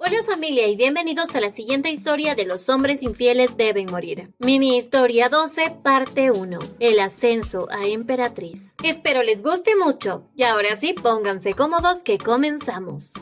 Hola familia y bienvenidos a la siguiente historia de Los hombres infieles deben morir. Mini historia 12, parte 1. El ascenso a emperatriz. Espero les guste mucho y ahora sí pónganse cómodos que comenzamos.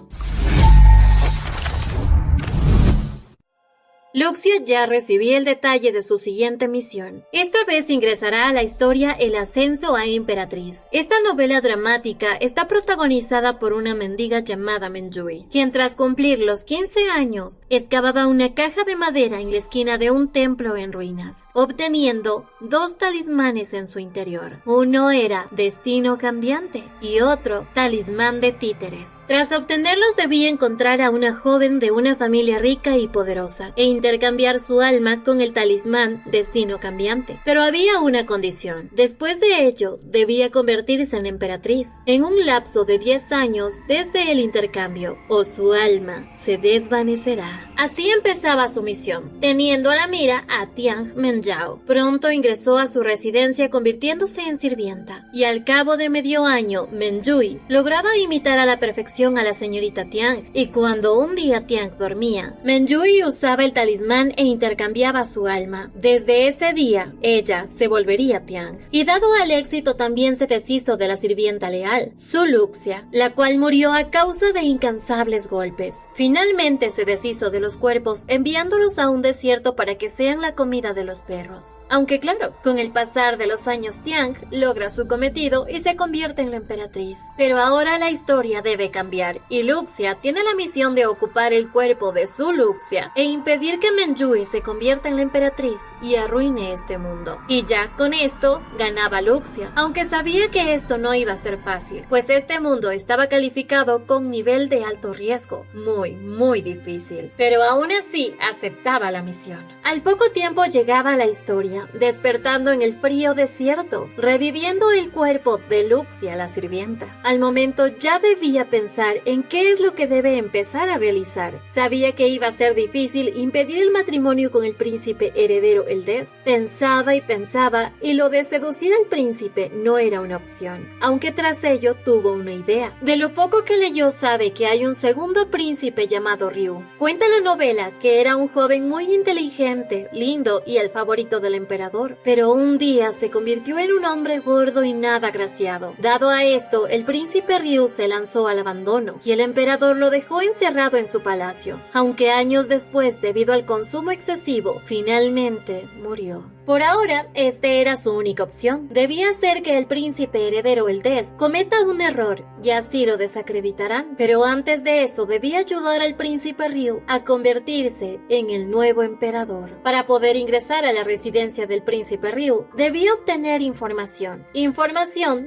Luxia ya recibía el detalle de su siguiente misión. Esta vez ingresará a la historia El ascenso a emperatriz. Esta novela dramática está protagonizada por una mendiga llamada Menjui, quien tras cumplir los 15 años, excavaba una caja de madera en la esquina de un templo en ruinas, obteniendo 2 talismanes en su interior. Uno era Destino Cambiante y otro Talismán de Títeres. Tras obtenerlos debía encontrar a una joven de una familia rica y poderosa e intercambiar su alma con el talismán Destino Cambiante. Pero había una condición. Después de ello, debía convertirse en emperatriz en un lapso de 10 años desde el intercambio, o su alma se desvanecerá. Así empezaba su misión, teniendo a la mira a Tiang Menjao. Pronto ingresó a su residencia convirtiéndose en sirvienta, y al cabo de medio año, Menjui lograba imitar a la perfección a la señorita Tiang, y cuando un día Tiang dormía, Menjui usaba el talismán e intercambiaba su alma. Desde ese día, ella se volvería Tiang. Y dado al éxito también se deshizo de la sirvienta leal, Su Luxia, la cual murió a causa de incansables golpes. Finalmente se deshizo de los cuerpos enviándolos a un desierto para que sean la comida de los perros. Aunque claro, con el pasar de los años Tiang logra su cometido y se convierte en la emperatriz. Pero ahora la historia debe cambiar y Luxia tiene la misión de ocupar el cuerpo de Su Luxia e impedir que Menjui se convierta en la emperatriz y arruine este mundo. Y ya con esto ganaba Luxia, aunque sabía que esto no iba a ser fácil, pues este mundo estaba calificado con nivel de alto riesgo, muy difícil. Pero aún así aceptaba la misión. Al poco tiempo llegaba la historia, despertando en el frío desierto, reviviendo el cuerpo de Luxia la sirvienta. Al momento ya debía pensar en qué es lo que debe empezar a realizar. Sabía que iba a ser difícil impedir el matrimonio con el príncipe heredero Eldest. Pensaba y lo de seducir al príncipe no era una opción, aunque tras ello tuvo una idea. De lo poco que leyó sabe que hay un segundo príncipe llamado Ryu. Cuenta la novela que era un joven muy inteligente, lindo y el favorito del emperador, pero un día se convirtió en un hombre gordo y nada agraciado. Dado a esto, el príncipe Ryu se lanzó al abandono y el emperador lo dejó encerrado en su palacio, aunque años después, debido al consumo excesivo, finalmente murió. Por ahora, este era su única opción. Debía ser que el príncipe heredero Eldest cometa un error y así lo desacreditarán, pero antes de eso debía ayudar al príncipe Ryu a convertirse en el nuevo emperador. Para poder ingresar a la residencia del príncipe Ryu, debía obtener información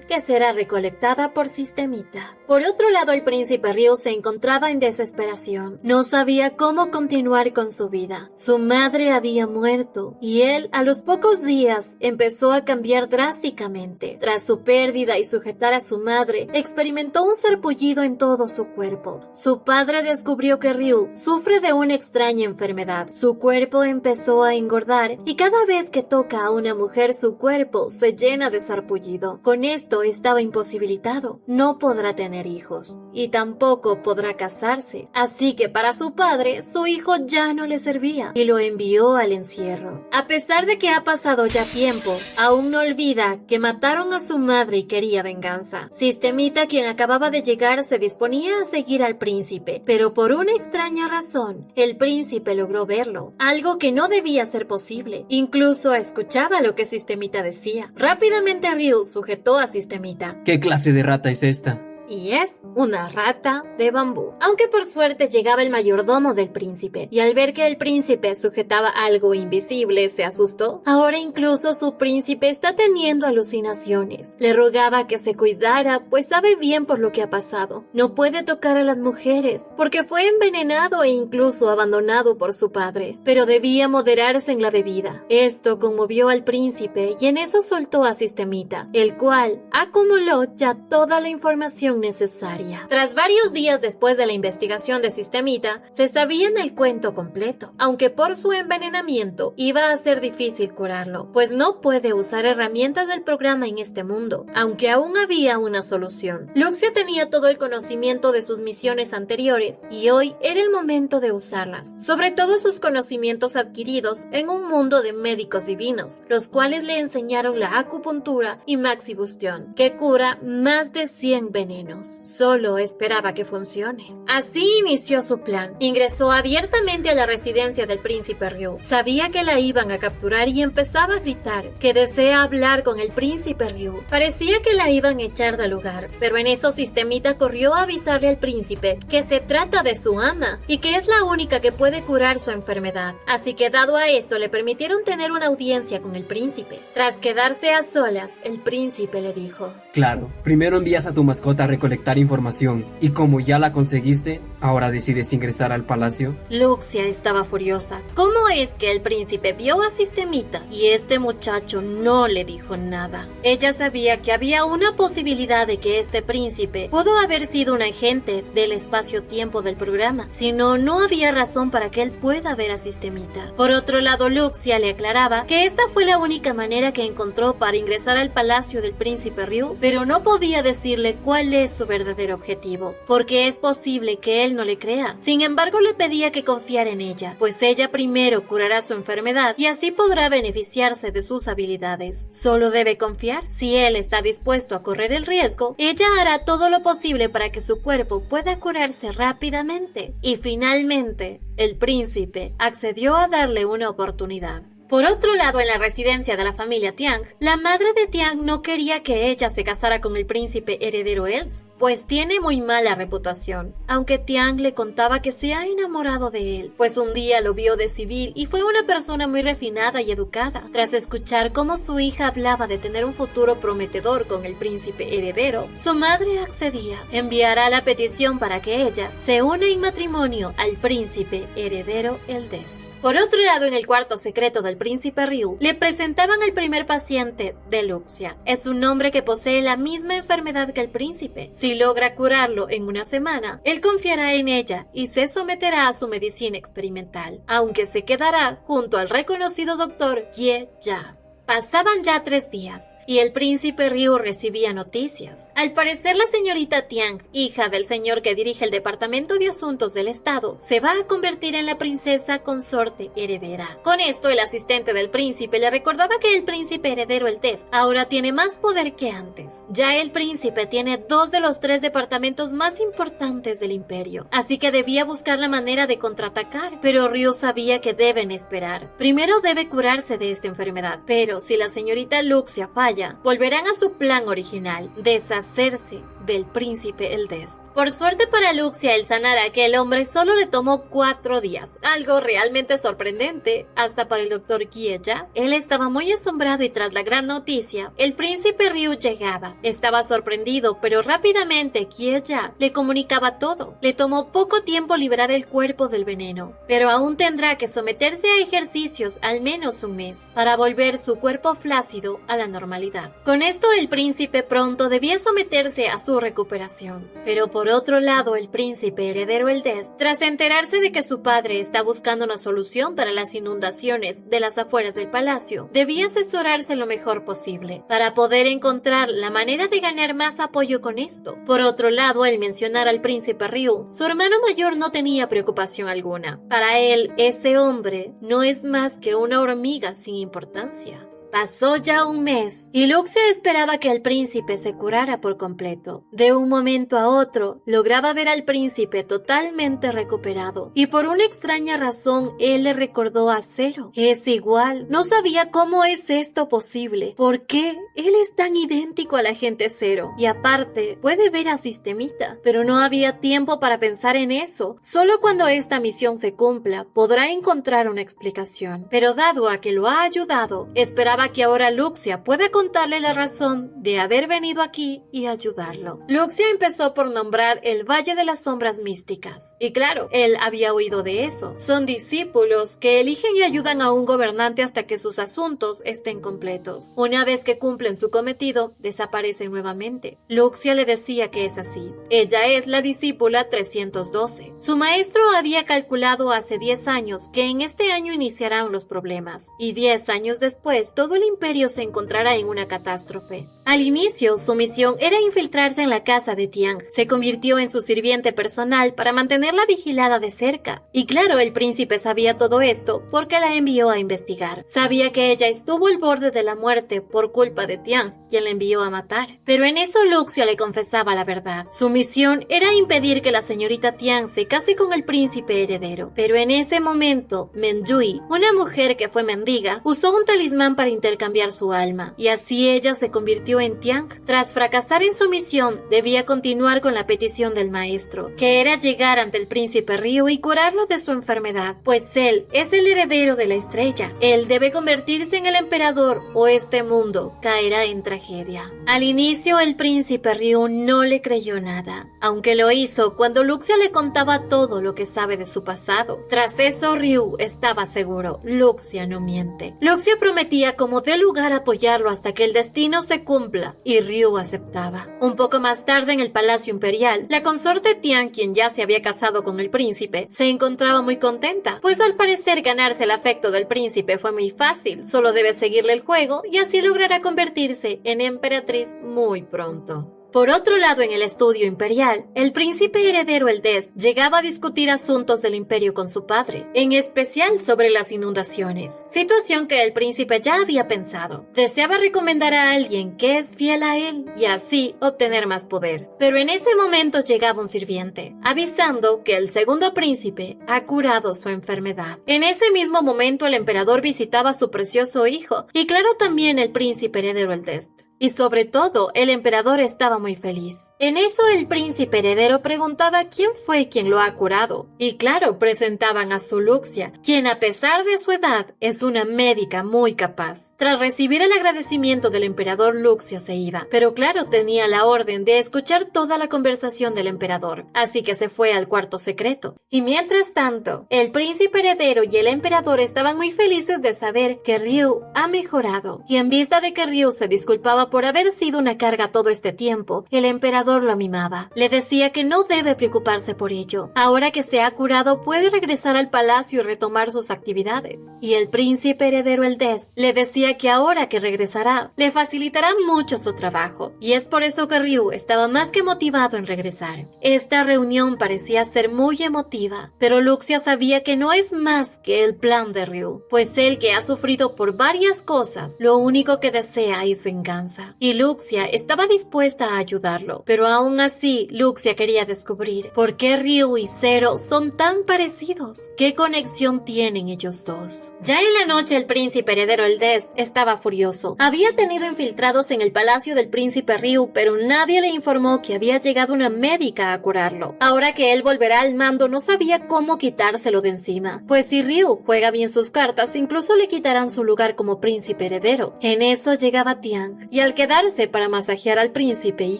que será recolectada por Sistemita. Por otro lado, el príncipe Ryu se encontraba en desesperación. No sabía cómo continuar con su vida. Su madre había muerto y él, a los pocos días, empezó a cambiar drásticamente. Tras su pérdida y sujetar a su madre, experimentó un sarpullido en todo su cuerpo. Su padre descubrió que Ryu sufre de una extraña enfermedad. Su cuerpo empezó a engordar y cada vez que toca a una mujer su cuerpo se llena de sarpullido. Con esto estaba imposibilitado. No podrá tener hijos y tampoco podrá casarse. Así que para su padre, su hijo ya no le servía y lo envió al encierro. A pesar de que ha pasado ya tiempo, aún no olvida que mataron a su madre y quería venganza. Sistemita, quien acababa de llegar, se disponía a seguir al príncipe, pero por una extraña razón, el príncipe logró verlo, algo que no debía ser posible. Incluso escuchaba lo que Sistemita decía. Rápidamente Ryu sujetó a Sistemita. ¿Qué clase de rata es esta? Y es una rata de bambú. Aunque por suerte llegaba el mayordomo del príncipe, y al ver que el príncipe sujetaba algo invisible se asustó. Ahora incluso su príncipe está teniendo alucinaciones. Le rogaba que se cuidara, pues sabe bien por lo que ha pasado. No puede tocar a las mujeres, porque fue envenenado e incluso abandonado por su padre, pero debía moderarse en la bebida. Esto conmovió al príncipe y en eso soltó a Sistemita, el cual acumuló ya toda la información tan necesaria. Tras varios días después de la investigación de Sistemita, se sabía en el cuento completo, aunque por su envenenamiento iba a ser difícil curarlo, pues no puede usar herramientas del programa en este mundo, aunque aún había una solución. Luxia tenía todo el conocimiento de sus misiones anteriores y hoy era el momento de usarlas, sobre todo sus conocimientos adquiridos en un mundo de médicos divinos, los cuales le enseñaron la acupuntura y maxibustión, que cura más de 100 venenos. Solo esperaba que funcione. Así inició su plan. Ingresó abiertamente a la residencia del príncipe Ryu. Sabía que la iban a capturar y empezaba a gritar que desea hablar con el príncipe Ryu. Parecía que la iban a echar del lugar, pero en eso Sistemita corrió a avisarle al príncipe que se trata de su ama y que es la única que puede curar su enfermedad. Así que dado a eso le permitieron tener una audiencia con el príncipe. Tras quedarse a solas, el príncipe le dijo: Claro, primero envías a tu mascota a recolectar información y como ya la conseguiste, ahora decides ingresar al palacio. Luxia estaba furiosa. ¿Cómo es que el príncipe vio a Sistemita y este muchacho no le dijo nada? Ella sabía que había una posibilidad de que este príncipe pudo haber sido un agente del espacio-tiempo del programa, si no, no había razón para que él pueda ver a Sistemita. Por otro lado, Luxia le aclaraba que esta fue la única manera que encontró para ingresar al palacio del príncipe Ryu, pero no podía decirle cuál es su verdadero objetivo, porque es posible que él no le crea. Sin embargo, le pedía que confiara en ella, pues ella primero curará su enfermedad y así podrá beneficiarse de sus habilidades. Solo debe confiar. Si él está dispuesto a correr el riesgo, ella hará todo lo posible para que su cuerpo pueda curarse rápidamente. Y finalmente, el príncipe accedió a darle una oportunidad. Por otro lado, en la residencia de la familia Tiang, la madre de Tiang no quería que ella se casara con el príncipe heredero Els, pues tiene muy mala reputación, aunque Tiang le contaba que se ha enamorado de él, pues un día lo vio de civil y fue una persona muy refinada y educada. Tras escuchar cómo su hija hablaba de tener un futuro prometedor con el príncipe heredero, su madre accedía. Enviará la petición para que ella se una en matrimonio al príncipe heredero Eldest. Por otro lado, en el cuarto secreto del príncipe Ryu, le presentaban al primer paciente de Luxia. Es un hombre que posee la misma enfermedad que el príncipe. Si logra curarlo en una semana, él confiará en ella y se someterá a su medicina experimental, aunque se quedará junto al reconocido doctor Ye Ya. Pasaban ya 3 días y el príncipe Ryu recibía noticias. Al parecer, la señorita Tiang, hija del señor que dirige el Departamento de Asuntos del Estado, se va a convertir en la princesa consorte heredera. Con esto, el asistente del príncipe le recordaba que el príncipe heredero Eldest ahora tiene más poder que antes. Ya el príncipe tiene 2 de los 3 departamentos más importantes del imperio, así que debía buscar la manera de contraatacar, pero Ryu sabía que deben esperar. Primero debe curarse de esta enfermedad, pero si la señorita Luxia falla, volverán a su plan original, deshacerse del príncipe Eldest. Por suerte para Luxia, el sanar a aquel hombre solo le tomó 4 días, algo realmente sorprendente, hasta para el doctor Kieya. Él estaba muy asombrado y tras la gran noticia, el príncipe Ryu llegaba. Estaba sorprendido, pero rápidamente Kieya le comunicaba todo. Le tomó poco tiempo liberar el cuerpo del veneno, pero aún tendrá que someterse a ejercicios al menos un mes, para volver su cuerpo flácido a la normalidad. Con esto, el príncipe pronto debía someterse a su recuperación. Pero por otro lado, el príncipe heredero Eldest, tras enterarse de que su padre está buscando una solución para las inundaciones de las afueras del palacio, debía asesorarse lo mejor posible para poder encontrar la manera de ganar más apoyo con esto. Por otro lado, al mencionar al príncipe Ryu, su hermano mayor no tenía preocupación alguna. Para él, ese hombre no es más que una hormiga sin importancia. Pasó ya un mes y Luxia esperaba que el príncipe se curara por completo. De un momento a otro, lograba ver al príncipe totalmente recuperado y por una extraña razón él le recordó a Zero. Es igual, no sabía cómo es esto posible. ¿Por qué? Él es tan idéntico al agente Zero y aparte puede ver a Sistemita, pero no había tiempo para pensar en eso. Solo cuando esta misión se cumpla podrá encontrar una explicación. Pero dado a que lo ha ayudado, esperaba pensaba que ahora Luxia puede contarle la razón de haber venido aquí y ayudarlo. Luxia empezó por nombrar el Valle de las Sombras Místicas. Y claro, él había oído de eso. Son discípulos que eligen y ayudan a un gobernante hasta que sus asuntos estén completos. Una vez que cumplen su cometido, desaparecen nuevamente. Luxia le decía que es así. Ella es la discípula 312. Su maestro había calculado hace 10 años que en este año iniciarán los problemas. Y 10 años después, todo el imperio se encontrará en una catástrofe. Al inicio, su misión era infiltrarse en la casa de Tian. Se convirtió en su sirviente personal para mantenerla vigilada de cerca. Y claro, el príncipe sabía todo esto porque la envió a investigar. Sabía que ella estuvo al borde de la muerte por culpa de Tian, quien la envió a matar. Pero en eso Luxia le confesaba la verdad. Su misión era impedir que la señorita Tian se case con el príncipe heredero. Pero en ese momento, Menjui, una mujer que fue mendiga, usó un talismán para intercambiar su alma. Y así ella se convirtió en Tian. Tras fracasar en su misión, debía continuar con la petición del maestro, que era llegar ante el príncipe Ryu y curarlo de su enfermedad, pues él es el heredero de la estrella. Él debe convertirse en el emperador o este mundo caerá en tragedia. Al inicio, el príncipe Ryu no le creyó nada, aunque lo hizo cuando Luxia le contaba todo lo que sabe de su pasado. Tras eso, Ryu estaba seguro, Luxia no miente. Luxia prometía como de lugar apoyarlo hasta que el destino se cumpla, y Ryu aceptaba. Un poco más tarde en el Palacio Imperial, la consorte Tian, quien ya se había casado con el príncipe, se encontraba muy contenta, pues al parecer ganarse el afecto del príncipe fue muy fácil, solo debe seguirle el juego y así logrará convertirse en emperatriz muy pronto. Por otro lado, en el estudio imperial, el príncipe heredero Eldest llegaba a discutir asuntos del imperio con su padre, en especial sobre las inundaciones, situación que el príncipe ya había pensado. Deseaba recomendar a alguien que es fiel a él y así obtener más poder. Pero en ese momento llegaba un sirviente, avisando que el segundo príncipe ha curado su enfermedad. En ese mismo momento el emperador visitaba a su precioso hijo, y claro también el príncipe heredero Eldest. Y sobre todo, el emperador estaba muy feliz. En eso el príncipe heredero preguntaba quién fue quien lo ha curado. Y claro, presentaban a su Luxia, quien a pesar de su edad es una médica muy capaz. Tras recibir el agradecimiento del emperador, Luxia se iba. Pero claro, tenía la orden de escuchar toda la conversación del emperador, así que se fue al cuarto secreto. Y mientras tanto, el príncipe heredero y el emperador estaban muy felices de saber que Ryu ha mejorado. Y en vista de que Ryu se disculpaba por haber sido una carga todo este tiempo, el emperador lo mimaba. Le decía que no debe preocuparse por ello. Ahora que se ha curado, puede regresar al palacio y retomar sus actividades. Y el príncipe heredero Eldest le decía que ahora que regresará, le facilitará mucho su trabajo. Y es por eso que Ryu estaba más que motivado en regresar. Esta reunión parecía ser muy emotiva, pero Luxia sabía que no es más que el plan de Ryu, pues él, que ha sufrido por varias cosas, lo único que desea es venganza. Y Luxia estaba dispuesta a ayudarlo, pero aún así Luxia quería descubrir por qué Ryu y Zero son tan parecidos. ¿Qué conexión tienen ellos dos? Ya en la noche el príncipe heredero Eldest estaba furioso. Había tenido infiltrados en el palacio del príncipe Ryu, pero nadie le informó que había llegado una médica a curarlo. Ahora que él volverá al mando, no sabía cómo quitárselo de encima, pues si Ryu juega bien sus cartas, incluso le quitarán su lugar como príncipe heredero. En eso llegaba Tian, y al quedarse para masajear al príncipe y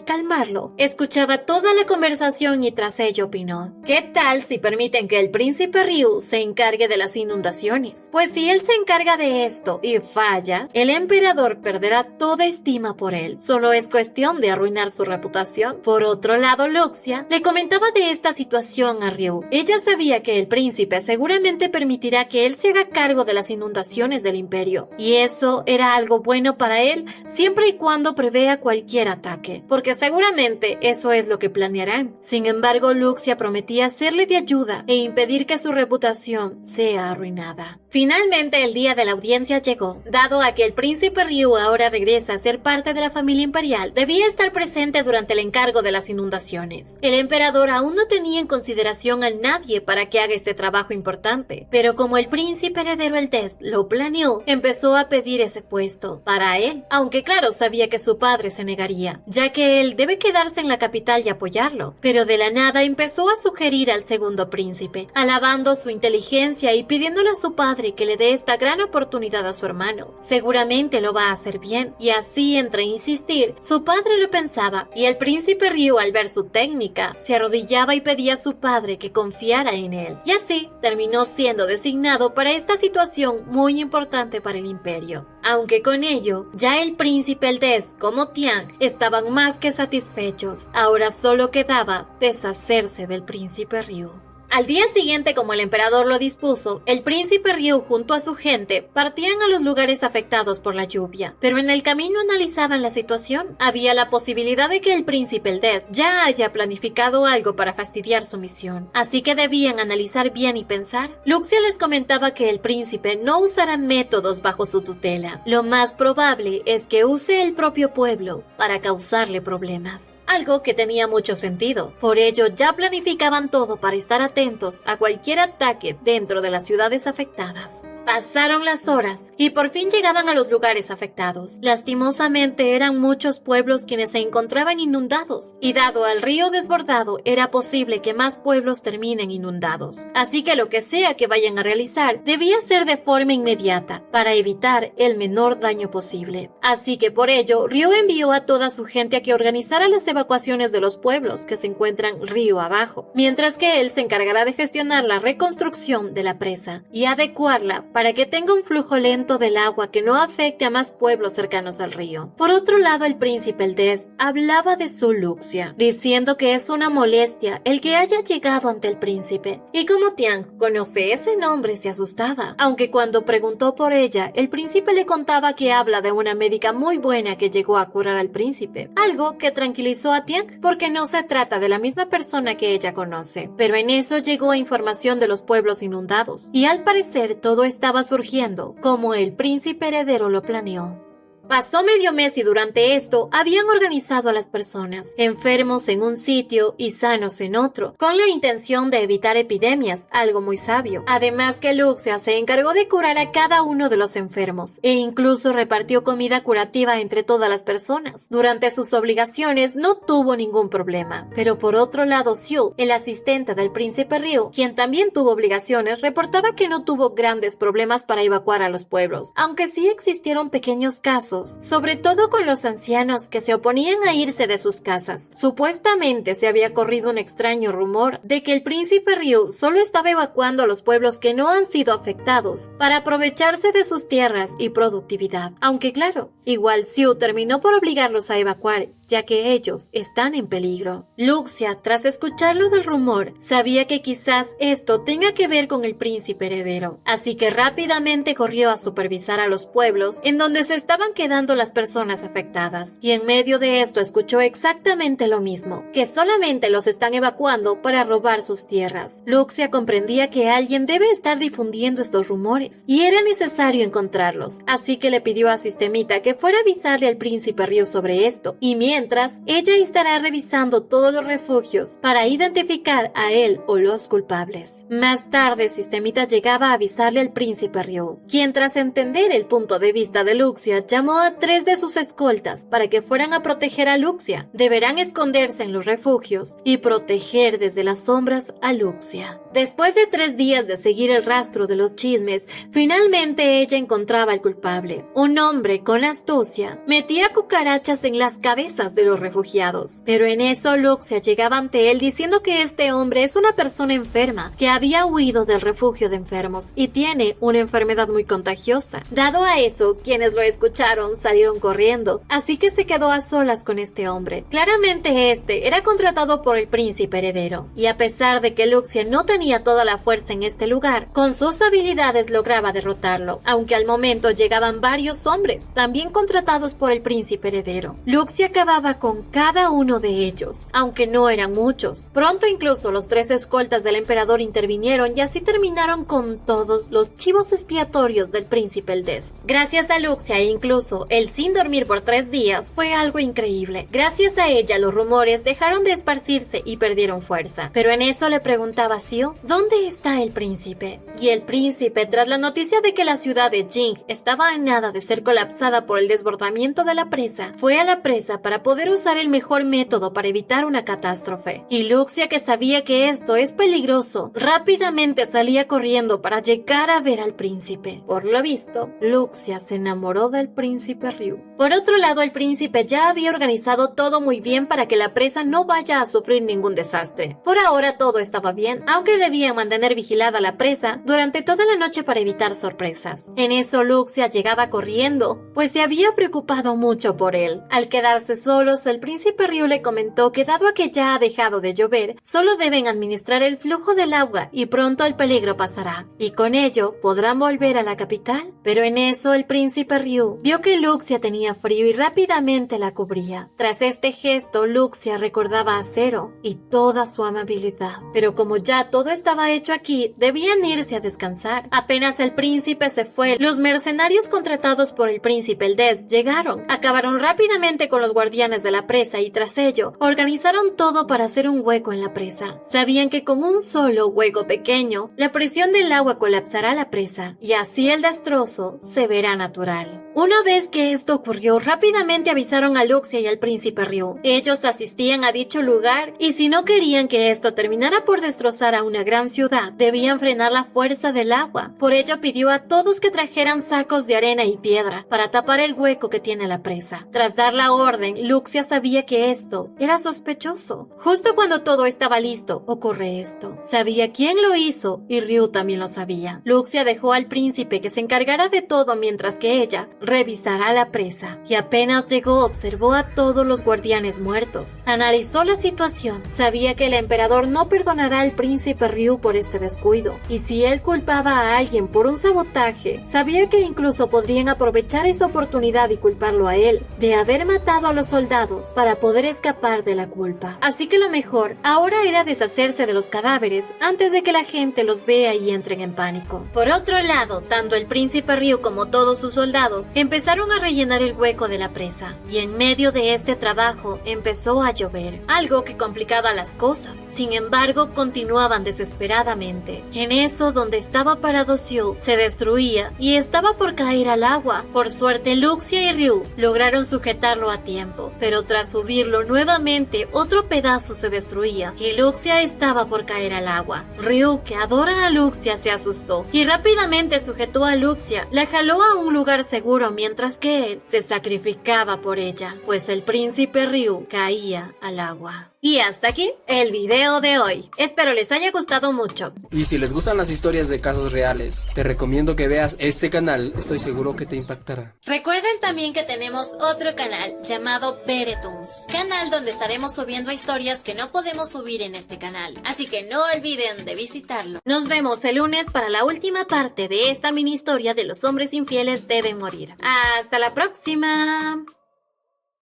calmarlo, escuchaba toda la conversación y tras ello opinó: ¿qué tal si permiten que el príncipe Ryu se encargue de las inundaciones? Pues si él se encarga de esto y falla, el emperador perderá toda estima por él. Solo es cuestión de arruinar su reputación. Por otro lado, Luxia le comentaba de esta situación a Ryu. Ella sabía que el príncipe seguramente permitirá que él se haga cargo de las inundaciones del imperio, y eso era algo bueno para él siempre y cuando prevea cualquier ataque, porque seguramente eso es lo que planearán. Sin embargo, Luxia prometía serle de ayuda e impedir que su reputación sea arruinada. Finalmente, el día de la audiencia llegó. Dado a que el príncipe Ryu ahora regresa a ser parte de la familia imperial, debía estar presente durante el encargo de las inundaciones. El emperador aún no tenía en consideración a nadie para que haga este trabajo importante, pero como el príncipe heredero Eldest lo planeó, empezó a pedir ese puesto para él, aunque claro, sabía que su padre se negaría, ya que él debe quedarse quedarse en la capital y apoyarlo, pero de la nada empezó a sugerir al segundo príncipe, alabando su inteligencia y pidiéndole a su padre que le dé esta gran oportunidad a su hermano. Seguramente lo va a hacer bien, y así entre insistir, su padre lo pensaba, y el príncipe Ryu, al ver su técnica, se arrodillaba y pedía a su padre que confiara en él, y así terminó siendo designado para esta situación muy importante para el imperio. Aunque con ello, ya el príncipe Eldest como Tian estaban más que satisfechos. Ahora solo quedaba deshacerse del príncipe Ryu. Al día siguiente, como el emperador lo dispuso, el príncipe Ryu junto a su gente partían a los lugares afectados por la lluvia, pero en el camino analizaban la situación. Había la posibilidad de que el príncipe Eldest ya haya planificado algo para fastidiar su misión, así que debían analizar bien y pensar. Luxia les comentaba que el príncipe no usará métodos bajo su tutela. Lo más probable es que use el propio pueblo para causarle problemas. Algo que tenía mucho sentido. Por ello, ya planificaban todo para estar atentos a cualquier ataque dentro de las ciudades afectadas. Pasaron las horas y por fin llegaban a los lugares afectados. Lastimosamente eran muchos pueblos quienes se encontraban inundados, y dado al río desbordado, era posible que más pueblos terminen inundados. Así que lo que sea que vayan a realizar debía ser de forma inmediata, para evitar el menor daño posible. Así que por ello, Ryu envió a toda su gente a que organizara las evacuaciones de los pueblos que se encuentran río abajo, mientras que él se encargará de gestionar la reconstrucción de la presa y adecuarla para que tenga un flujo lento del agua que no afecte a más pueblos cercanos al río. Por otro lado, el príncipe Eldest hablaba de su Luxia, diciendo que es una molestia el que haya llegado ante el príncipe, y como Tian conoce ese nombre se asustaba, aunque cuando preguntó por ella, el príncipe le contaba que habla de una médica muy buena que llegó a curar al príncipe, algo que tranquilizó a Tian porque no se trata de la misma persona que ella conoce. Pero en eso llegó información de los pueblos inundados, y al parecer todo estaba surgiendo como el príncipe heredero lo planeó. Pasó medio mes y durante esto habían organizado a las personas, enfermos en un sitio y sanos en otro, con la intención de evitar epidemias, algo muy sabio. Además que Luxia se encargó de curar a cada uno de los enfermos, e incluso repartió comida curativa entre todas las personas. Durante sus obligaciones no tuvo ningún problema, pero por otro lado Xiu, el asistente del príncipe Ryu, quien también tuvo obligaciones, reportaba que no tuvo grandes problemas para evacuar a los pueblos, aunque sí existieron pequeños casos, sobre todo con los ancianos que se oponían a irse de sus casas. Supuestamente se había corrido un extraño rumor de que el príncipe Ryu solo estaba evacuando a los pueblos que no han sido afectados para aprovecharse de sus tierras y productividad. Aunque claro, igual Xiu terminó por obligarlos a evacuar, ya que ellos están en peligro. Luxia, tras escucharlo del rumor, sabía que quizás esto tenga que ver con el príncipe heredero, así que rápidamente corrió a supervisar a los pueblos en donde se estaban quedando las personas afectadas, y en medio de esto escuchó exactamente lo mismo, que solamente los están evacuando para robar sus tierras. Luxia comprendía que alguien debe estar difundiendo estos rumores, y era necesario encontrarlos, así que le pidió a Sistemita que fuera a avisarle al príncipe Ryu sobre esto, y mientras, ella estará revisando todos los refugios para identificar a él o los culpables. Más tarde, Sistemita llegaba a avisarle al príncipe Ryu, quien tras entender el punto de vista de Luxia, llamó a 3 de sus escoltas para que fueran a proteger a Luxia. Deberán esconderse en los refugios y proteger desde las sombras a Luxia. Después de 3 días de seguir el rastro de los chismes, finalmente ella encontraba al culpable. Un hombre con astucia metía cucarachas en las cabezas de los refugiados, pero en eso Luxia llegaba ante él diciendo que este hombre es una persona enferma que había huido del refugio de enfermos y tiene una enfermedad muy contagiosa. Dado a eso, quienes lo escucharon salieron corriendo, así que se quedó a solas con este hombre. Claramente este era contratado por el príncipe heredero, y a pesar de que Luxia no tenía toda la fuerza en este lugar, con sus habilidades lograba derrotarlo, aunque al momento llegaban varios hombres, también contratados por el príncipe heredero. Luxia acababa con cada uno de ellos, aunque no eran muchos. Pronto incluso los 3 escoltas del emperador intervinieron y así terminaron con todos los chivos expiatorios del príncipe Eldest. Gracias a Luxia e incluso el sin dormir por 3 días fue algo increíble. Gracias a ella los rumores dejaron de esparcirse y perdieron fuerza. Pero en eso le preguntaba a Xiu, ¿dónde está el príncipe? Y el príncipe, tras la noticia de que la ciudad de Jing estaba a nada de ser colapsada por el desbordamiento de la presa, fue a la presa para poder usar el mejor método para evitar una catástrofe. Y Luxia, que sabía que esto es peligroso, rápidamente salía corriendo para llegar a ver al príncipe. Por lo visto, Luxia se enamoró del príncipe Ryu. Por otro lado, el príncipe ya había organizado todo muy bien para que la presa no vaya a sufrir ningún desastre. Por ahora todo estaba bien, aunque debían mantener vigilada la presa durante toda la noche para evitar sorpresas. En eso Luxia llegaba corriendo, pues se había preocupado mucho por él. Al quedarse solos, el príncipe Ryu le comentó que dado a que ya ha dejado de llover, solo deben administrar el flujo del agua y pronto el peligro pasará, y con ello podrán volver a la capital. Pero en eso el príncipe Ryu vio que Luxia tenía frío y rápidamente la cubría. Tras este gesto, Luxia recordaba a Zero y toda su amabilidad. Pero como ya todo estaba hecho aquí, debían irse a descansar. Apenas el príncipe se fue, los mercenarios contratados por el príncipe Eldest llegaron. Acabaron rápidamente con los guardianes de la presa y tras ello, organizaron todo para hacer un hueco en la presa. Sabían que con un solo hueco pequeño, la presión del agua colapsará la presa y así el destrozo se verá natural. Una vez que esto ocurrió, rápidamente avisaron a Luxia y al príncipe Ryu. Ellos asistían a dicho lugar y si no querían que esto terminara por destrozar a una gran ciudad, debían frenar la fuerza del agua. Por ello pidió a todos que trajeran sacos de arena y piedra para tapar el hueco que tiene la presa. Tras dar la orden, Luxia sabía que esto era sospechoso. Justo cuando todo estaba listo, ocurre esto. Sabía quién lo hizo y Ryu también lo sabía. Luxia dejó al príncipe que se encargara de todo mientras que ella revisará la presa. Y apenas llegó, observó a todos los guardianes muertos. Analizó la situación. Sabía que el emperador no perdonará al príncipe Ryu por este descuido. Y si él culpaba a alguien por un sabotaje, sabía que incluso podrían aprovechar esa oportunidad y culparlo a él de haber matado a los soldados para poder escapar de la culpa. Así que lo mejor ahora era deshacerse de los cadáveres antes de que la gente los vea y entren en pánico. Por otro lado, tanto el príncipe Ryu como todos sus soldados empezaron a rellenar el hueco de la presa, y en medio de este trabajo empezó a llover, algo que complicaba las cosas. Sin embargo, continuaban desesperadamente. En eso, donde estaba parado Xiu, se destruía y estaba por caer al agua. Por suerte, Luxia y Ryu lograron sujetarlo a tiempo, pero tras subirlo nuevamente, otro pedazo se destruía y Luxia estaba por caer al agua. Ryu, que adora a Luxia, se asustó y rápidamente sujetó a Luxia, la jaló a un lugar seguro mientras que él se sacrificaba por ella, pues el príncipe Ryu caía al agua. Y hasta aquí el video de hoy. Espero les haya gustado mucho. Y si les gustan las historias de casos reales, te recomiendo que veas este canal, estoy seguro que te impactará. Recuerden también que tenemos otro canal llamado Beretoons, canal donde estaremos subiendo historias que no podemos subir en este canal, así que no olviden de visitarlo. Nos vemos el lunes para la última parte de esta mini historia de los hombres infieles deben morir. ¡Hasta la próxima!